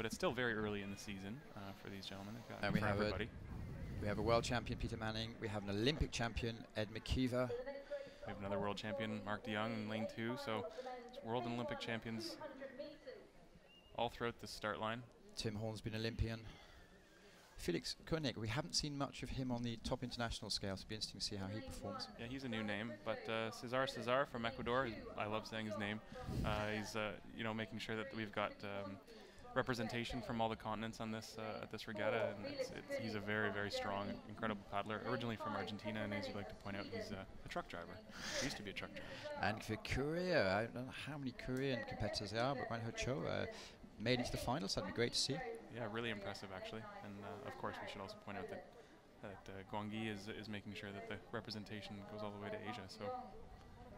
but it's still very early in the season for these gentlemen. And we have a world champion, Peter Manning. We have an Olympic champion, Ed McKeever. We have another world champion, Mark de Jong, in lane 2. So it's world and Olympic champions all throughout the start line. Tim Hornsby, an Olympian. Felix Koenig, we haven't seen much of him on the top international scale, so it'll be interesting to see how he performs. Yeah, he's a new name, but Cesar from Ecuador, I love saying his name. He's making sure that we've got representation from all the continents on this at this regatta, and he's a very, very strong, incredible paddler. Originally from Argentina, and as you like to point out, he's a truck driver. He used to be a truck driver. And for Korea, I don't know how many Korean competitors there are, but Wan Ho Cho made it to the finals. That'd be great to see. Yeah, really impressive actually. And of course, we should also point out that Guangyi is making sure that the representation goes all the way to Asia. So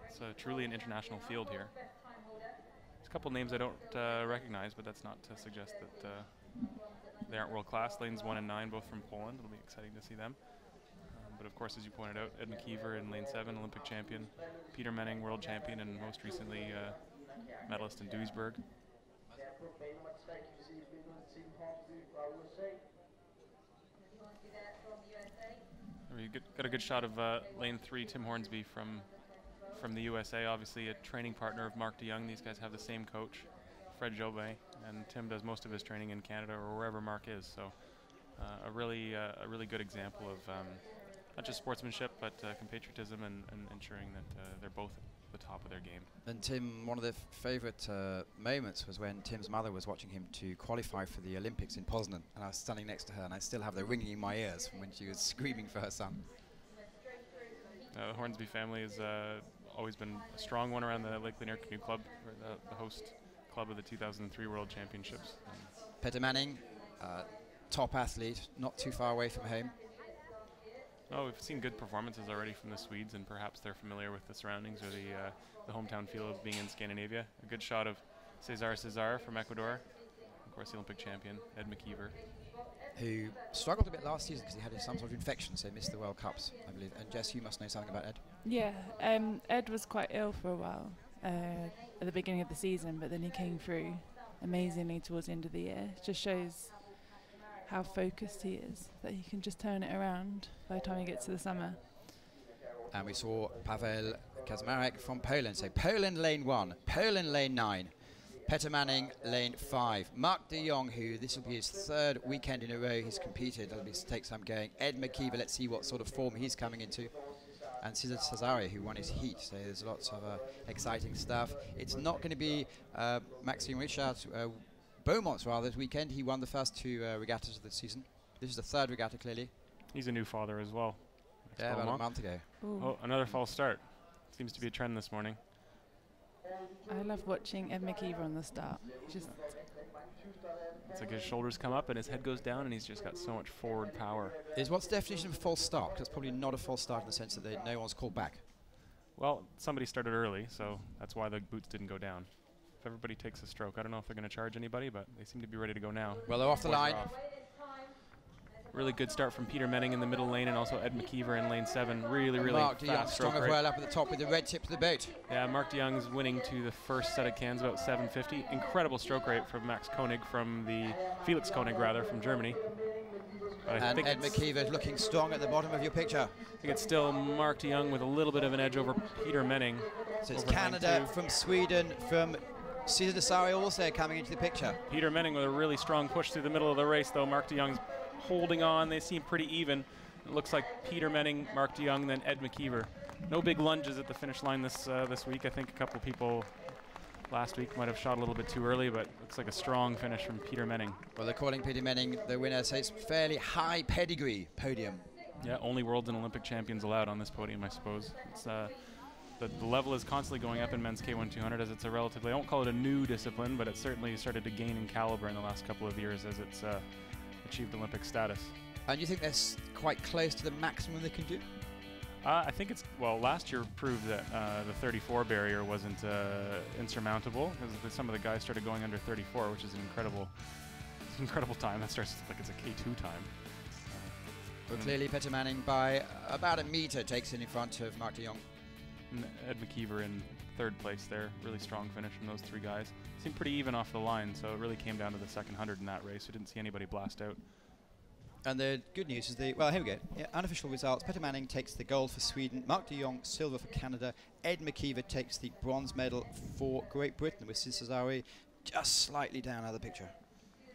it's truly an international field here. There's a couple names I don't recognize, but that's not to suggest that they aren't world class. Lanes 1 and 9, both from Poland. It'll be exciting to see them. But of course, as you pointed out, Ed McKeever in lane 7, Olympic champion. Peter Menning, world champion, and most recently medalist in Duisburg. We got a good shot of lane 3, Tim Hornsby from the USA, obviously a training partner of Mark de Jong. These guys have the same coach, Fred Jobin, and Tim does most of his training in Canada or wherever Mark is. So a really good example of not just sportsmanship, but compatriotism and ensuring that they're both at the top of their game. And Tim, one of their favourite moments was when Tim's mother was watching him to qualify for the Olympics in Poznan, and I was standing next to her, and I still have the ringing in my ears from when she was screaming for her son. The Hornsby family has always been a strong one around the Lake Lanier Canoe Club, the host club of the 2003 World Championships. Peter Manning, top athlete, not too far away from home. Oh, we've seen good performances already from the Swedes, and perhaps they're familiar with the surroundings or the hometown feel of being in Scandinavia. A good shot of Cesar from Ecuador, of course the Olympic champion, Ed McKeever, who struggled a bit last season because he had some sort of infection, so he missed the World Cups, I believe. And Jess, you must know something about Ed. Yeah, Ed was quite ill for a while at the beginning of the season, but then he came through amazingly towards the end of the year. It just shows how focused he is, that he can just turn it around by the time he gets to the summer. And we saw Paweł Kaczmarek from Poland. So Poland lane 1, Poland lane 9, Peter Manning lane 5, Mark de Jong, who this will be his 3rd weekend in a row he's competed. That'll take some going. Ed McKeever, let's see what sort of form he's coming into. And Cesare, who won his heat. So there's lots of exciting stuff. It's not going to be Maxime Richard Beaumont's rather this weekend. He won the first 2 regattas of the season. This is the 3rd regatta, clearly. He's a new father as well. Yeah, about a month ago. Ooh. Oh, another false start. Seems to be a trend this morning. I love watching Ed McKeever on the start. It's like his shoulders come up and his head goes down, and he's just got so much forward power. What's the definition of a false start? Because it's probably not a false start in the sense that no one's called back. Well, somebody started early, so that's why the boots didn't go down. If everybody takes a stroke, I don't know if they're going to charge anybody, but they seem to be ready to go now. Well, they're off the line. Really good start from Peter Menning in the middle lane, and also Ed McKeever in lane 7. Really Mark de Jong fast strong stroke as rate. well up at the top with the red tip to the boat. Yeah, Mark de Jong's winning to the first set of cans, about 750. Incredible stroke rate from Felix Koenig from Germany. But and Ed McKeever looking strong at the bottom of your picture. I think it's still Mark de Jong with a little bit of an edge over Peter Menning. So it's Canada from Sweden, from Cesar Desari also coming into the picture. Peter Menning with a really strong push through the middle of the race, though. Mark de Jong's holding on. They seem pretty even. It looks like Peter Menning, Mark de Jong, and then Ed McKeever. No big lunges at the finish line this week. I think a couple people last week might have shot a little bit too early, but looks like a strong finish from Peter Menning. Well, they're calling Peter Menning the winner, so it's fairly high pedigree podium. Yeah, only world and Olympic champions allowed on this podium, I suppose. It's the level is constantly going up in men's K1 200 as it's a relatively, I won't call it a new discipline, but it's certainly started to gain in caliber in the last couple of years as it's achieved Olympic status. And you think that's quite close to the maximum they can do? I think it's, well, last year proved that the 34 barrier wasn't insurmountable, because some of the guys started going under 34, which is an incredible time. That starts like it's a K2 time. Well, clearly Peter Manning by about a metre takes it in front of Mark de Jong. And Ed McKeever in third place there. Really strong finish from those three guys. Seemed pretty even off the line, so it really came down to the second 100 in that race. We didn't see anybody blast out. And the good news is well, here we go. Yeah, unofficial results. Peter Manning takes the gold for Sweden. Mark de Jong, silver for Canada. Ed McKeever takes the bronze medal for Great Britain, with Cesare just slightly down out of the picture.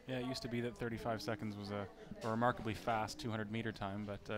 Yeah, it used to be that 35 seconds was a remarkably fast 200-meter time, but